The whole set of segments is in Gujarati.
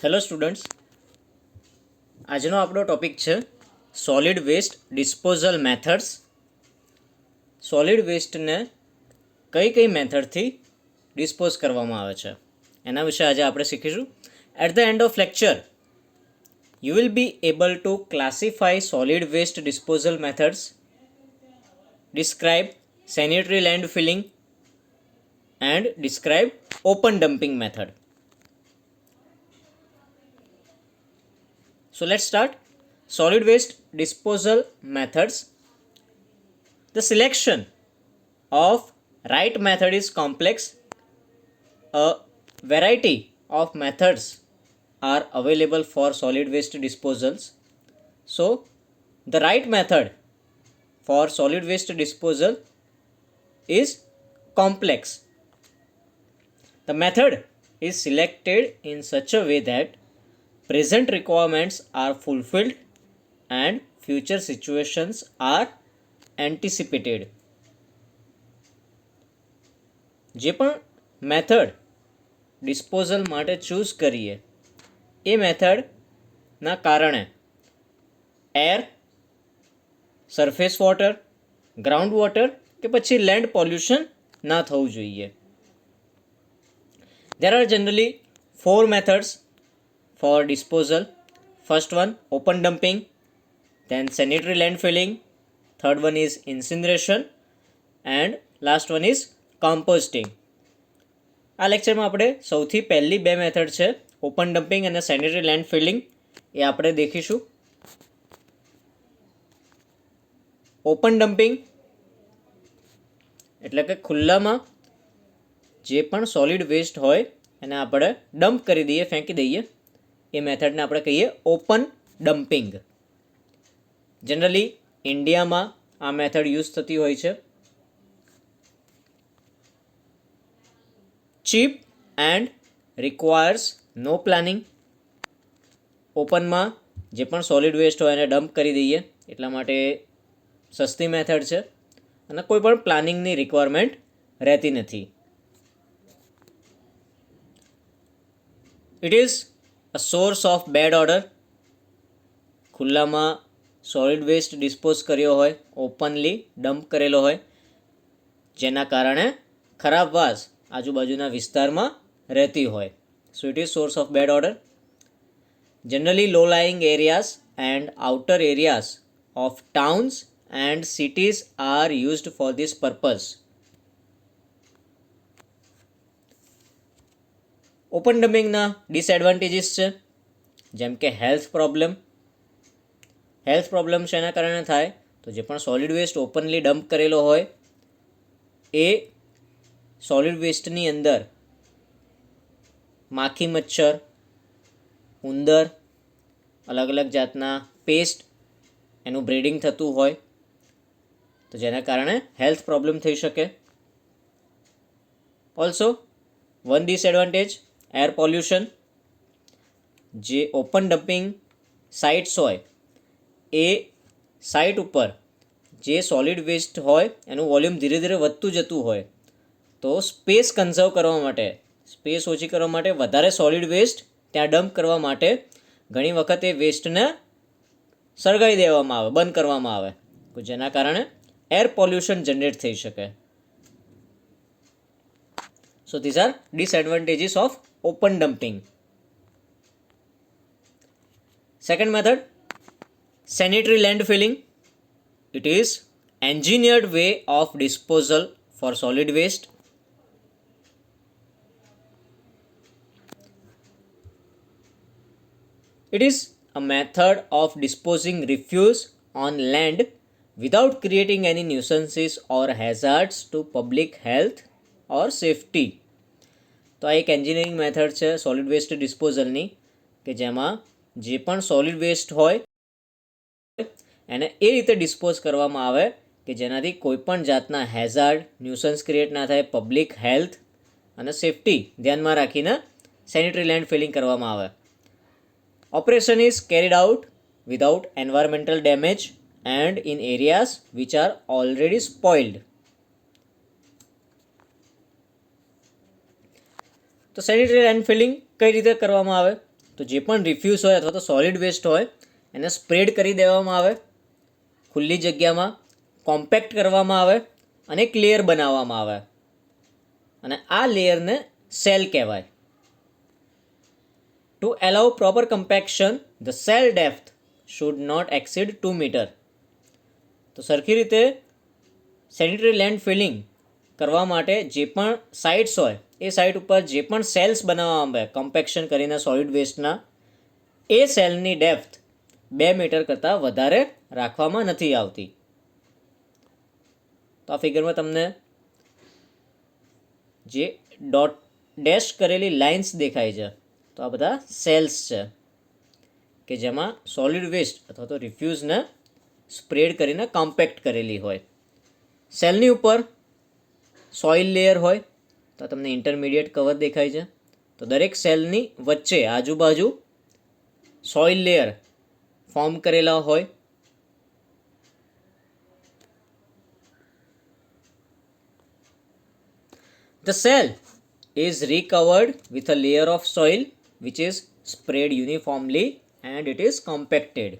હેલો સ્ટુડન્ટ્સ, આજનો આપણો ટોપિક છે solid waste disposal methods. Solid વેસ્ટને કઈ કઈ મેથડથી ડિસ્પોઝ કરવામાં આવે છે એના વિશે આજે આપણે શીખીશું. At the end of lecture you will be able to classify solid waste disposal methods, describe sanitary landfilling and describe open dumping method. So let's start. Solid waste disposal methods. The selection of right method is complex. A variety of methods are available for solid waste disposals. So the right method for solid waste disposal is complex. The method is selected in such a way that present requirements are fulfilled and future situations are anticipated. જે પણ મેથડ ડિસ્પોઝલ માટે ચૂઝ કરીએ એ મેથડના કારણે air, surface water, ground water કે પછી લેન્ડ પોલ્યુશન ના થવું જોઈએ. There are generally 4 methods for disposal. First one, open dumping, then sanitary landfilling, third one is incineration and last one is composting. આ લેક્ચરમાં આપણે સૌથી પહેલી બે મેથડ છે ઓપન ડમ્પિંગ અને સેનિટરી લેન્ડ ફિલિંગ એ આપણે દેખીશું. ઓપન ડમ્પિંગ એટલે કે ખુલ્લામાં જે પણ સોલિડ વેસ્ટ હોય એને આપણે ડમ્પ કરી દઈએ, ફેંકી દઈએ, એ મેથડને આપણે કહીએ ઓપન ડમ્પિંગ. જનરલી ઇન્ડિયામાં આ મેથડ યુઝ થતી હોય છે. Cheap and requires no planning. ઓપનમાં જે પણ સોલિડ વેસ્ટ હોય એને ડમ્પ કરી દઈએ એટલા માટે સસ્તી મેથડ છે અને કોઈ પણ પ્લાનિંગની રિક્વાયરમેન્ટ રહેતી નથી. It is a source of bad odour. ખુલ્લામાં સોલિડ વેસ્ટ ડિસ્પોઝ કર્યો હોય, ઓપનલી ડમ્પ કરેલો હોય, જેના કારણે ખરાબ વાસ આજુબાજુના વિસ્તારમાં રહેતી હોય. So it is source of bad odour. Generally low lying areas and outer areas of towns and cities are used for this purpose. Open ડમ્પિંગના ડિસએડવાન્ટેજીસ છે જેમ કે હેલ્થ પ્રોબ્લેમ. હેલ્થ પ્રોબ્લેમ શેના કારણે થાય તો જે પણ સોલિડ વેસ્ટ ઓપનલી ડમ્પ કરેલો હોય એ સોલિડ વેસ્ટની અંદર માખી, મચ્છર, ઉંદર, અલગ અલગ જાતના પેસ્ટ એનું બ્રીડિંગ થતું હોય તો જેના કારણે હેલ્થ પ્રોબ્લેમ થઈ શકે. Also one disadvantage, air pollution. જે ઓપન ડમ્પિંગ સાઇટ્સ હોય એ સાઇટ ઉપર જે સોલિડ વેસ્ટ હોય એનું વોલ્યુમ ધીરે ધીરે વધતું જતું હોય તો સ્પેસ કન્ઝર્વ કરવા માટે, સ્પેસ ઓછી કરવા માટે વધારે સોલિડ વેસ્ટ ત્યાં ડમ્પ કરવા માટે ઘણી વખત એ વેસ્ટને સળગાવી દેવામાં આવે, બંધ કરવામાં આવે, જેના કારણે એર પોલ્યુશન જનરેટ થઈ શકે. સો these are disadvantages of open dumping. Second method, sanitary landfilling. It is engineered way of disposal for solid waste. It is a method of disposing refuse on land without creating any nuisances or hazards to public health or safety. તો આ એક એન્જિનિયરિંગ મેથડ છે સોલિડ વેસ્ટ ડિસ્પોઝલની કે જેમાં જે પણ સોલિડ વેસ્ટ હોય એને એ રીતે ડિસ્પોઝ કરવામાં આવે કે જેનાથી કોઈ પણ જાતના હેઝાર્ડ, ન્યુસન્સ ક્રિએટ ના થાય, પબ્લિક હેલ્થ અને સેફટી ધ્યાનમાં રાખીને સેનિટરી લેન્ડ ફિલિંગ કરવામાં આવે. Operation is carried out without environmental damage and in areas which are already સ્પોઇલ્ડ. તો સેનિટરી લેન્ડ ફિલિંગ કઈ રીતે કરવામાં આવે તો જે પણ રિફ્યુઝ હોય અથવા તો સોલિડ વેસ્ટ હોય એને સ્પ્રેડ કરી દેવામાં આવે ખુલ્લી જગ્યામાં, કોમ્પેક્ટ કરવામાં આવે અને એક લેયર બનાવવામાં આવે અને આ લેયરને સેલ કહેવાય. To allow proper compaction the cell depth should not exceed 2 metre. તો સરખી રીતે સેનિટરી લેન્ડ ફિલિંગ કરવા માટે જે પણ સાઇટ્સ હોય એ સાઇટ ઉપર જે પણ સેલ્સ બનાવવામાં આવે કમ્પેક્શન કરીને સોલિડ વેસ્ટના, એ સેલની ડેપ્થ 2 મીટર કરતાં વધારે રાખવામાં નથી આવતી. તો આ ફિગરમાં તમને જે ડોટ ડેશ કરેલી લાઇન્સ દેખાય છે તો આ બધા સેલ્સ છે કે જેમાં સોલિડ વેસ્ટ અથવા તો રિફ્યુઝને સ્પ્રેડ કરીને કોમ્પેક્ટ કરેલી હોય. સેલની ઉપર સોઇલ લેયર હોય તો તમને ઇન્ટરમીડિયેટ કવર દેખાય છે. તો દરેક સેલની વચ્ચે આજુબાજુ સોઇલ લેયર ફોર્મ કરેલા હોય. The cell is recovered with a layer of soil which is spread uniformly and it is compacted.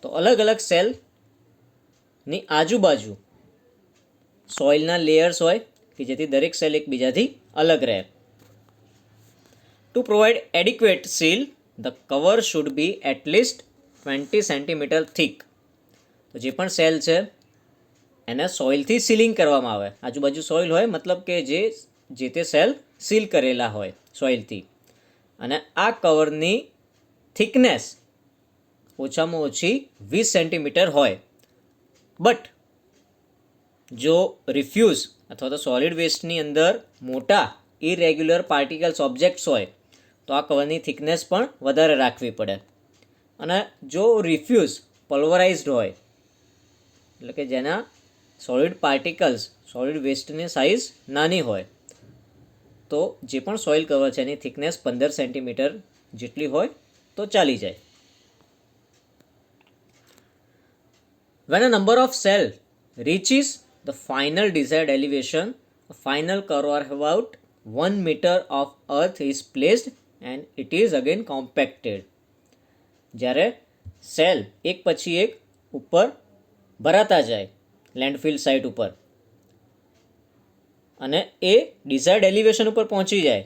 તો અલગ અલગ સેલની આજુબાજુ સોઇલના લેયર્સ હોય કે જેથી દરેક સેલ એકબીજાથી અલગ રહે. To provide adequate seal the cover should be at least 20 centimetre thick. તો જે પણ સેલ છે એને સોઇલથી સીલિંગ કરવામાં આવે. આજુબાજુ સોઇલ હોય મતલબ કે જે તે સેલ સીલ કરેલા હોય સોઇલથી. અને આ કવરની થિકનેસ ઓછામાં ઓછી 20 સેન્ટીમીટર હોય. બટ જો રિફ્યુઝ અથવા તો સોલિડ વેસ્ટની અંદર મોટા ઇરેગ્યુલર પાર્ટિકલ્સ ઓબ્જેક્ટ્સ હોય તો આ કવરની થિકનેસ પણ વધારે રાખવી પડે. અને જો રિફ્યુઝ પલ્વરાઇઝડ હોય એટલે કે જેના સોલિડ પાર્ટિકલ્સ સોલિડ વેસ્ટની સાઇઝ નાની હોય તો જે પણ સોઇલ કવર છે એની થિકનેસ 15 સેન્ટીમીટર જેટલી હોય તો ચાલી જાય. When a number of cell reaches the final desired elevation, a final cover about 1 meter of earth is placed and it is again compacted. જ્યારે સેલ એક પછી એક ઉપર ભરાતા જાય લેન્ડફિલ સાઇટ ઉપર અને એ ડિઝાયર્ડ એલિવેશન ઉપર પહોંચી જાય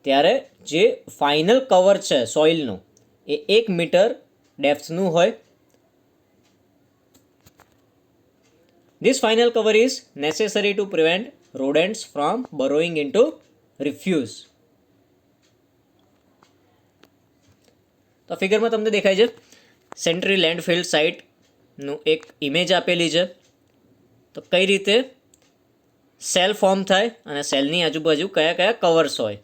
ત્યારે જે ફાઇનલ કવર છે સોઇલનું એ 1 મીટર ડેપ્થનું હોય. This final cover is necessary to prevent rodents from burrowing into refuse. તો ફિગરમાં તમને દેખાય છે સેન્ટ્રી લેન્ડફિલ સાઇટનું એક ઇમેજ આપેલી છે. તો કઈ રીતે સેલ ફોર્મ થાય અને સેલની આજુબાજુ કયા કયા કવર્સ હોય.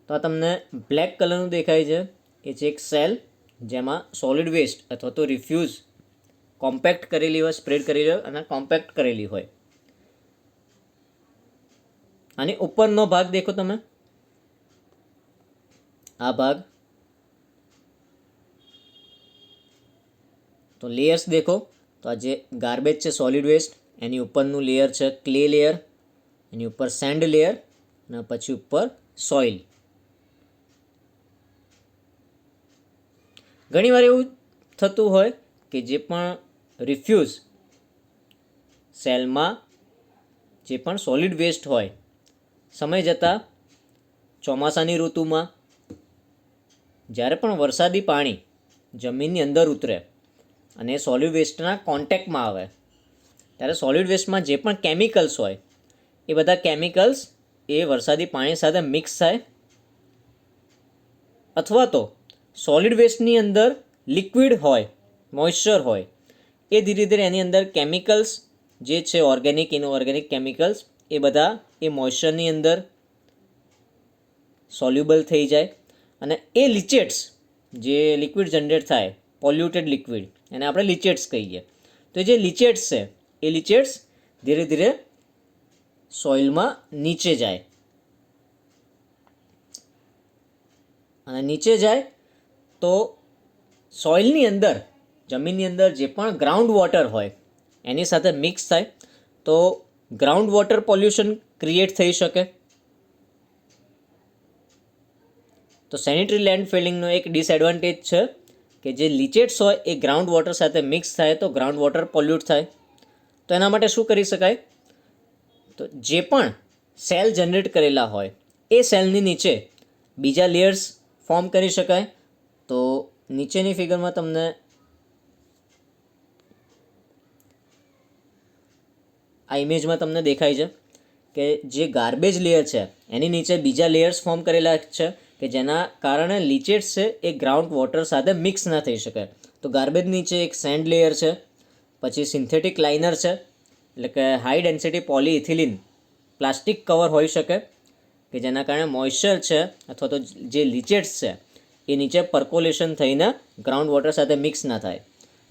તો આ તમને બ્લેક કલરનું દેખાય છે એ છે એક સેલ જેમાં સોલિડ વેસ્ટ અથવા તો રિફ્યુઝ કોમ્પેક્ટ કરેલી હોય, સ્પ્રેડ કરેલી હોય અને કોમ્પેક્ટ કરેલી હોય. અને ઉપરનો ભાગ દેખો તમે, આ ભાગ તો લેયર્સ દેખો. તો આ જે ગાર્બેજ છે સોલિડ વેસ્ટ એની ઉપરનું લેયર છે ક્લે લેયર, એની ઉપર સેન્ડ લેયર અને પછી ઉપર સોઇલ. ઘણીવાર એવું થતું હોય કે જે પણ રિફ્યુઝ સેલમાં જે પણ સોલિડ વેસ્ટ હોય સમય જતાં ચોમાસાની ઋતુમાં જ્યારે પણ વરસાદી પાણી જમીનની અંદર ઉતરે અને સોલિડ વેસ્ટના કોન્ટેક્ટમાં આવે ત્યારે સોલિડ વેસ્ટમાં જે પણ કેમિકલ્સ હોય એ બધા કેમિકલ્સ એ વરસાદી પાણી સાથે મિક્સ થાય અથવા તો સોલિડ વેસ્ટની અંદર લિક્વિડ હોય, મોઇશ્ચર હોય એ ધીરે ધીરે એની અંદર કેમિકલ્સ જે છે ઓર્ગેનિક ઇનઓર્ગેનિક કેમિકલ્સ એ બધા એ મોઇશ્ચરની અંદર સોલ્યુબલ થઈ જાય અને એ લિચેટ્સ જે લિક્વિડ જનરેટ થાય પોલ્યુટેડ લિક્વિડ એને આપણે લિચેટ્સ કહીએ. તો જે લિચેટ્સ છે એ લિચેટ્સ ધીરે ધીરે સોઇલમાં નીચે જાય અને નીચે જાય તો સોઇલની અંદર જમીનની અંદર જે પણ ગ્રાઉન્ડ વોટર હોય એની સાથે મિક્સ થાય તો ગ્રાઉન્ડ વોટર પોલ્યુશન ક્રિએટ થઈ શકે. તો સેનિટરી લેન્ડ ફિલિંગનો એક ડિસએડવાન્ટેજ છે કે જે લીચેટ્સ હોય એ ગ્રાઉન્ડ વોટર સાથે મિક્સ થાય તો ગ્રાઉન્ડ વોટર પોલ્યુટ થાય. તો એના માટે શું કરી શકાય? તો જે પણ સેલ જનરેટ કરેલા હોય એ સેલની નીચે બીજા લેયર્સ ફોર્મ કરી શકાય. તો નીચેની ફિગરમાં તમને આ ઇમેજમાં તમને દેખાય છે કે જે ગાર્બેજ લેયર છે એની નીચે બીજા લેયર્સ ફોર્મ કરેલા છે કે જેના કારણે લીચેટ્સ છે એ ગ્રાઉન્ડ વોટર સાથે મિક્સ ના થઈ શકે. તો ગાર્બેજ નીચે એક સેન્ડ લેયર છે, પછી સિન્થેટિક લાઇનર છે એટલે કે high density polyethylene plastic cover હોઈ શકે કે જેના કારણે મોઇશ્ચર છે અથવા તો જે લીચેટ્સ છે એ નીચે પર્કોલેશન થઈને ગ્રાઉન્ડ વોટર સાથે મિક્સ ના થાય.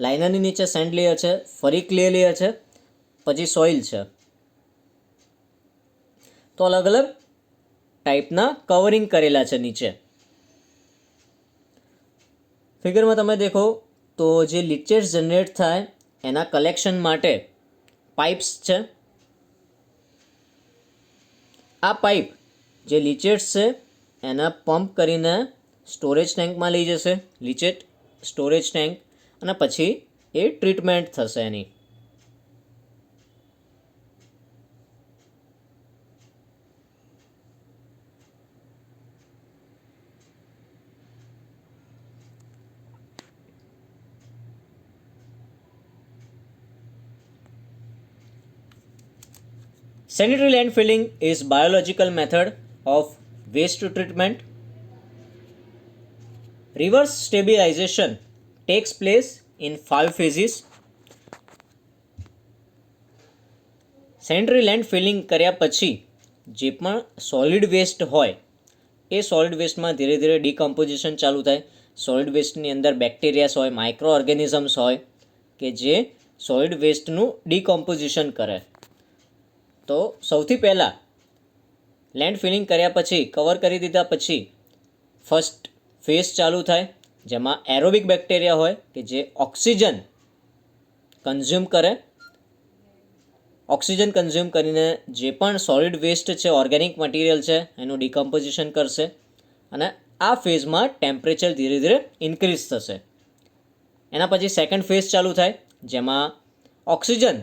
લાઇનરની નીચે સેન્ડ લેયર છે, ફરી ક્લે લેયર છે, પછી સોઇલ છે. તો અલગ અલગ ટાઈપના કવરિંગ કરેલા છે નીચે. ફિગરમાં તમે દેખો તો જે લીચેટ્સ જનરેટ થાય એના કલેક્શન માટે પાઇપ્સ છે. આ પાઇપ જે લીચેટ્સ છે એના પંપ કરીને સ્ટોરેજ ટેન્કમાં લઈ જશે, લીચેટ સ્ટોરેજ ટેન્ક, અને પછી એ ટ્રીટમેન્ટ થશે એની. Sanitary landfilling is biological method of waste treatment. Reverse stabilization takes place in 5 phases. Sanitary land filling કર્યા પછી જે પણ સોલિડ વેસ્ટ હોય એ સોલિડ વેસ્ટમાં ધીરે ધીરે ડિકમ્પોઝિશન ચાલુ થાય. સોલિડ વેસ્ટની અંદર બેક્ટેરિયાસ હોય, માઇક્રો ઓર્ગેનિઝમ્સ હોય કે જે સોલિડ વેસ્ટનું ડિકમ્પોઝિશન કરે. તો સૌથી પહેલાં લેન્ડ ફિલિંગ કર્યા પછી, કવર કરી દીધા પછી ફર્સ્ટ ફેઝ ચાલુ થાય જેમાં એરોબિક બેક્ટેરિયા હોય કે જે ઓક્સિજન કન્ઝ્યુમ કરે. ઓક્સિજન કન્ઝ્યુમ કરીને જે પણ સોલિડ વેસ્ટ છે, ઓર્ગેનિક મટીરિયલ છે, એનું ડિકમ્પોઝિશન કરશે અને આ ફેઝમાં ટેમ્પરેચર ધીરે ધીરે ઇન્ક્રીઝ થશે. એના પછી સેકન્ડ ફેઝ ચાલુ થાય જેમાં ઓક્સિજન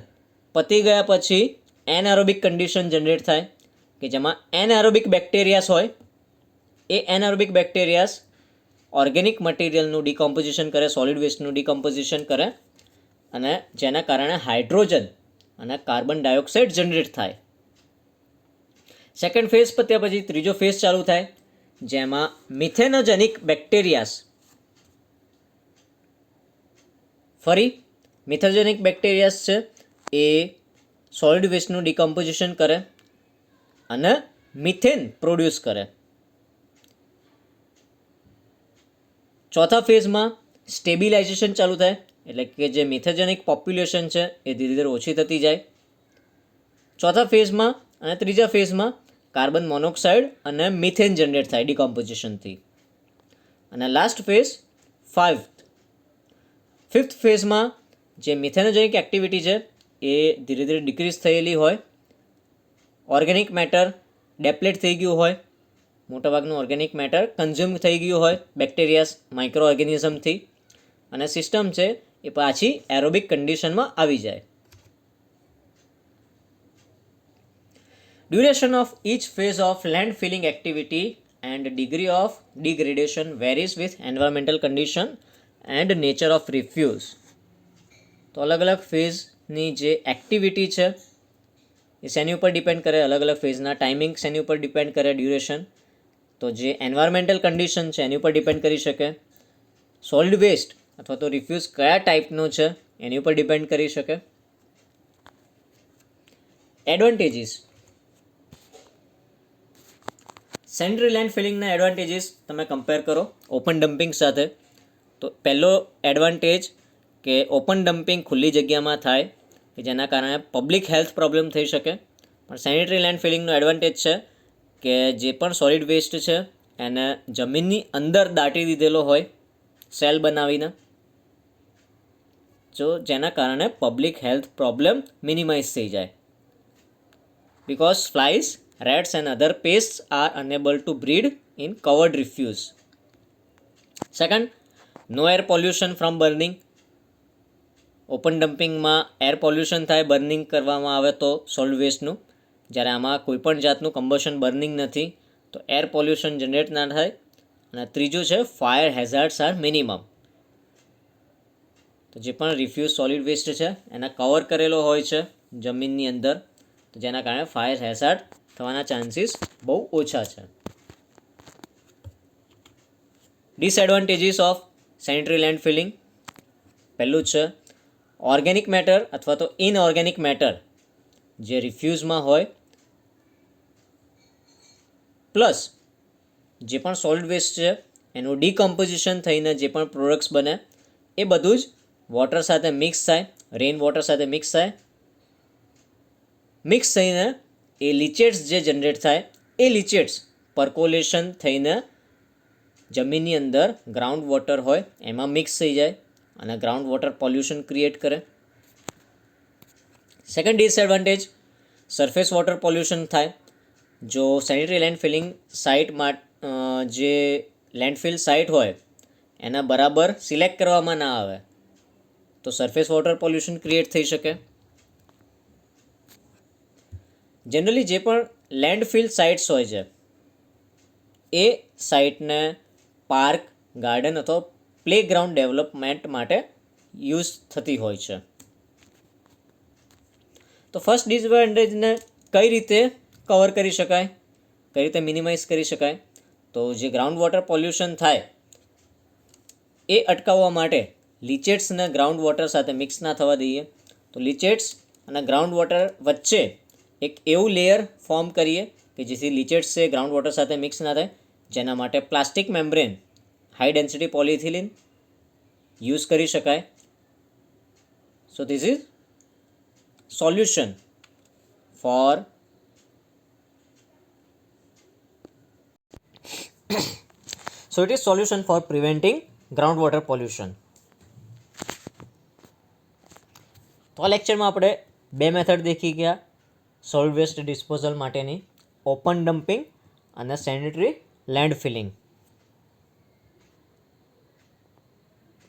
પતી ગયા પછી એનએરોબિક કન્ડિશન જનરેટ થાય કે જેમાં એનએરોબિક બેક્ટેરિયાસ હોય. એ એનએરોબિક બેક્ટેરિયાસ ઓર્ગેનિક મટીરિયલનું ડિકમ્પોઝિશન કરે, સોલિડ વેસ્ટનું ડિકમ્પોઝિશન કરે અને જેના કારણે હાઇડ્રોજન અને કાર્બન ડાયોક્સાઇડ જનરેટ થાય. સેકન્ડ ફેઝ પત્યા પછી ત્રીજો ફેઝ ચાલુ થાય જેમાં મિથેનોજેનિક બેક્ટેરિયાસ ફરી મિથેનોજેનિક બેક્ટેરિયાસ છે એ સોલિડ વેસ્ટનું ડિકમ્પોઝિશન કરે અને મિથેન પ્રોડ્યુસ કરે. ચોથા ફેઝમાં સ્ટેબિલાઇઝેશન ચાલુ થાય એટલે કે જે મિથેનોજેનિક પોપ્યુલેશન છે એ ધીરે ધીરે ઓછી થતી જાય. ચોથા ફેઝમાં અને ત્રીજા ફેઝમાં કાર્બન મોનોક્સાઇડ અને મિથેન જનરેટ થાય ડિકમ્પોઝિશનથી. અને લાસ્ટ ફેઝ ફિફ્થ ફેઝમાં જે મિથેનોજેનિક એક્ટિવિટી છે એ ધીરે ધીરે ડિક્રીઝ થયેલી હોય. ઓર્ગેનિક મેટર ડેપ્લેટ થઈ ગયું હોય, મોટાભાગનું ઓર્ગેનિક મેટર કન્ઝ્યુમ થઈ ગયું હોય બેક્ટેરિયાસ, માઇક્રો ઓર્ગેનિઝમથી, અને સિસ્ટમ છે એ પાછી એરોબિક કન્ડિશનમાં આવી જાય. Duration of each phase of land filling activity and degree of degradation varies with environmental condition and nature of refuse. તો અલગ અલગ ફેઝની જે એક્ટિવિટી છે એ શેની ઉપર ડિપેન્ડ કરે, અલગ અલગ ફેઝના ટાઈમિંગ શેની ઉપર ડિપેન્ડ કરે, ડ્યુરેશન. તો જે એન્વાયરમેન્ટલ કન્ડિશન છે એની ઉપર ડિપેન્ડ કરી શકે. સોલિડ વેસ્ટ અથવા તો રિફ્યુઝ કયા ટાઈપનો છે એની ઉપર ડિપેન્ડ કરી શકે. એડવાન્ટેજીસ. સેનિટરી લેન્ડ ફિલિંગના એડવાન્ટેજીસ તમે કમ્પેર કરો ઓપન ડમ્પિંગ સાથે. તો પહેલો એડવાન્ટેજ કે ઓપન ડમ્પિંગ ખુલ્લી જગ્યામાં થાય કે જેના કારણે પબ્લિક હેલ્થ પ્રોબ્લેમ થઈ શકે. પણ સેનિટરી લેન્ડ ફિલિંગનો એડવાન્ટેજ છે કે જે પણ સોલિડ વેસ્ટ છે એને જમીનની અંદર દાટી દીધેલો હોય સેલ બનાવીને, જો જેના કારણે પબ્લિક હેલ્થ પ્રોબ્લેમ મિનિમાઇઝ થઈ જાય. because flies, rats and other pests are unable to breed in covered refuse. Second, no air pollution from burning. Open ડમ્પિંગમાં એર પોલ્યુશન થાય બર્નિંગ કરવામાં આવે તો સોલિડ વેસ્ટનું, જ્યારે આમાં કોઈપણ જાતનું કમ્બશન બર્નિંગ નથી તો એર પોલ્યુશન જનરેટ ના થાય. અને ત્રીજું છે ફાયર હેઝાર્ડ્સ આર મિનિમમ. તો જે પણ રિફ્યુઝ સોલિડ વેસ્ટ છે એના કવર કરેલો હોય છે જમીનની અંદર, તો જેના કારણે ફાયર હેઝાર્ડ થવાના ચાન્સીસ બહુ ઓછા છે. Disadvantages of sanitary land filling. પહેલું છે ઓર્ગેનિક મેટર અથવા તો ઇનઓર્ગેનિક મેટર જે રિફ્યુઝમાં હોય પ્લસ જે પણ સોલિડ વેસ્ટ છે એનું ડિકમ્પોઝિશન થઈને જે પણ પ્રોડક્ટ્સ બને એ બધું જ વોટર સાથે મિક્સ થાય, રેઇન વોટર સાથે મિક્સ થઈને એ લિચેટ્સ જે જનરેટ થાય એ લિચેટ્સ પર્કોલેશન થઈને જમીનની અંદર ગ્રાઉન્ડ વોટર હોય એમાં મિક્સ થઈ જાય અને ગ્રાઉન્ડ વોટર પોલ્યુશન ક્રિએટ કરે. Second disadvantage, surface water pollution થાય. જો સેનિટરી લેન્ડ ફિલિંગ સાઇટમાં જે લેન્ડફિલ સાઇટ હોય એના બરાબર સિલેક્ટ કરવામાં ના આવે તો સરફેસ વોટર પોલ્યુશન ક્રિએટ થઈ શકે. જનરલી જે પણ લેન્ડફિલ સાઇટ્સ હોય છે એ સાઇટને પાર્ક, ગાર્ડન અથવા પ્લે ગ્રાઉન્ડ ડેવલપમેન્ટ માટે યુઝ થતી હોય છે. તો ફર્સ્ટ ડિસએડવાન્ટેજને કઈ રીતે કવર કરી શકાય, કઈ રીતે મિનિમાઇઝ કરી શકાય? તો જે ગ્રાઉન્ડ વોટર પોલ્યુશન થાય એ અટકાવવા માટે લિચેટ્સને ગ્રાઉન્ડ વોટર સાથે મિક્સ ના થવા દઈએ. તો લિચેટ્સ અને ગ્રાઉન્ડ વોટર વચ્ચે એક એવું લેયર ફોર્મ કરીએ કે જેથી લિચેટ્સ છે ગ્રાઉન્ડ વોટર સાથે મિક્સ ના થાય. જેના માટે plastic membrane, high density polyethylene use કરી શકાય. So this is solution for So it is solution for preventing groundwater pollution. તો આ લેક્ચરમાં આપણે બે મેથડ દેખી ગયા સોલિડ વેસ્ટ ડિસ્પોઝલ માટેની, ઓપન ડમ્પિંગ અને સેનિટરી લેન્ડ ફિલિંગ.